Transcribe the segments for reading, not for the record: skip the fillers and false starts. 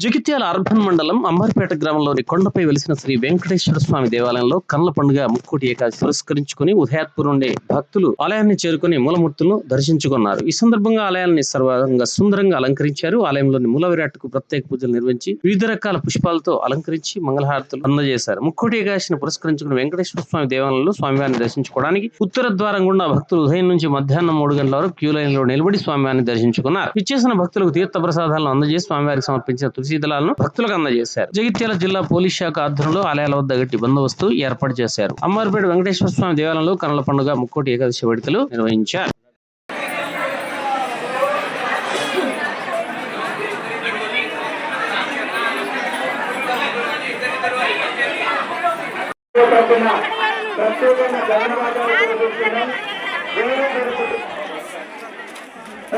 Jagtial urban మండలం అంబర్పేట గ్రామంలోని కొండపై వెలిసిన శ్రీ వెంకటేశ్వర స్వామి దేవాలయంలో కన్నుల పండుగ ముక్కోటి ఏకాదశి పురస్కరించుకుని ఉదయాత్పూర్ నుండి భక్తులు ఆలయాన్ని చేరుకుని మూలమూర్తులను దర్శించుకున్నారు. ఈ సందర్భంగా ఆలయాన్ని సర్వంగా సుందరంగా అలంకరించారు. ఆలయంలోని మూల విరాట్కు ప్రత్యేక పూజలు నిర్వహించి వివిధ రకాల పుష్పాలతో అలంకరించి మంగళహారతులు అందజేశారు. ముక్కోటి ఏకాదశిని పురస్కరించుకుని వెంకటేశ్వర స్వామి దేవాలయంలో స్వామివారిని దర్శించుకోవడానికి ఉత్తర ద్వారం గుండా భక్తులు ఉదయం నుంచి మధ్యాహ్నం 3 గంటల వరకు క్యూ లైన్ లో నిలబడి స్వామివారిని దర్శించుకున్నారు. ఇచ్చేసిన భక్తులకు తీర్థ ప్రసాదాలను అందజేసి స్వామివారికి సమర్పించిన తులసి దళాలను భక్తులకు అందజేశారు. జగిత్యాల జిల్లా పోలీస్ శాఖ ఆధ్వర్యంలో ఆలయాల వద్ద గట్టి బందోబస్తు ఏర్పాటు చేశారు. అంబర్పేట వెంకటేశ్వర స్వామి దేవాలయంలో కన్నుల పండుగ ముక్కోటి ఏకాదశి వేడుకలు నిర్వహించారు.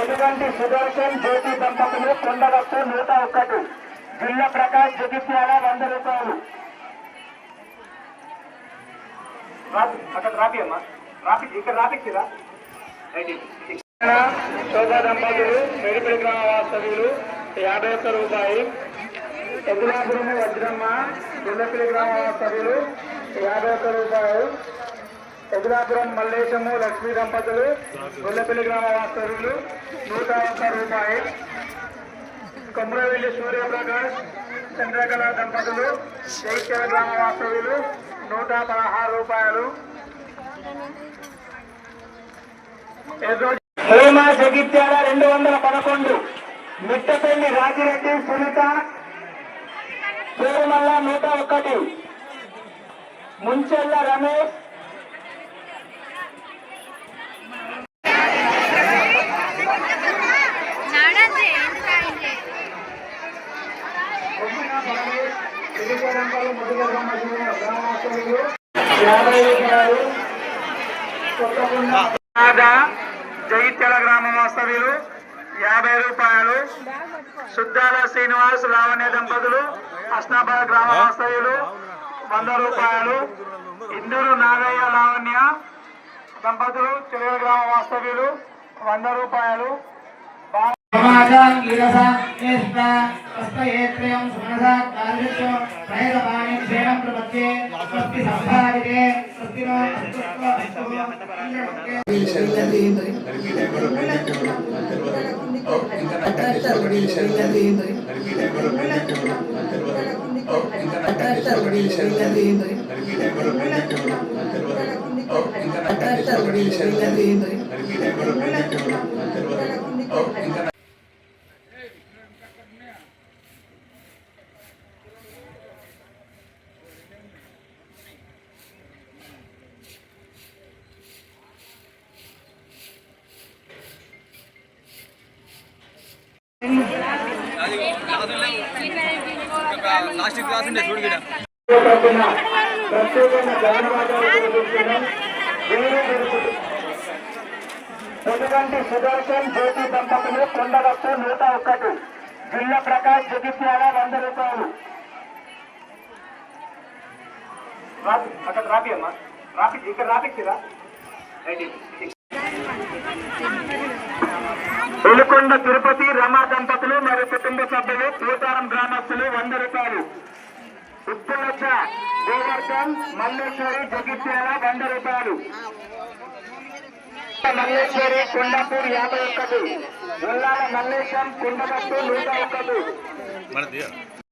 ఎటువంటి సుదర్శన్ జ్యోతి దంపతులు కొండగట్టు 101 జిల్లా ప్రకాష్ జగిత్యాల 100 రూపాయలు. అక్కడ రాపియమ్మా ఇక్కడ రాపిచ్చిరా. శోభా దంపతులు మేడిపల్లి గ్రామ వాస్తవ్యులు 51 రూపాయలు. ఎదులాపురం వజ్రమ్మ గుండెపల్లి గ్రామ వాస్తవ్యులు 51 రూపాయలు. ఎదులాపురం మల్లేశము లక్ష్మీ దంపతులు గొల్లపల్లి గ్రామ వాస్తవ్యులు 101 రూపాయలు. కొమ్మరవెల్లి సూర్యప్రకాష్ చంద్రకళ దంపతులు జగిత్యాల గ్రామ వాస్తవ్యులు 116 రూపాయలు. హేమ జగిత్యాల 211. మిట్టపల్లి రాజిరెడ్డి సునీత పేరుమల్ల 101. ముంచెల్ల రమేష్ జగిత్యాల గ్రామ వాస్తవ్యులు 50 రూపాయలు. సుద్దాల శ్రీనివాస్ లావణ్య దంపతులు అస్నాబాద్ గ్రామ వాస్తవ్యులు 100 రూపాయలు. ఇందూరు నాగయ్య లావణ్య దంపతులు చిలక గ్రామ వాస్తవ్యులు 100 రూపాయలు. ఎటువంటి సుదర్శన్ జ్యోతి దంపతులు కొండగట్టు 101 జిల్లా ప్రకాష్ జగిత్యాల 100 రూపాయలు. అక్కడ రాపియమ్మా ఇక్కడ రాపిచ్చిరా. వెలుకొండ తిరుపతి రమా దంపతులు మరియు కుటుంబ సభ్యులు పోతారం గ్రామస్తులు 100 రూపాయలు. ఉప్పులచ్చ గోవర్ధన్ మల్లేశ్వరి జగిత్యాల 100 రూపాయలు. మల్లేశ్వరి కొండాపూర్ 51. ఉల్లాల మల్లేశం కొండగట్టు 101.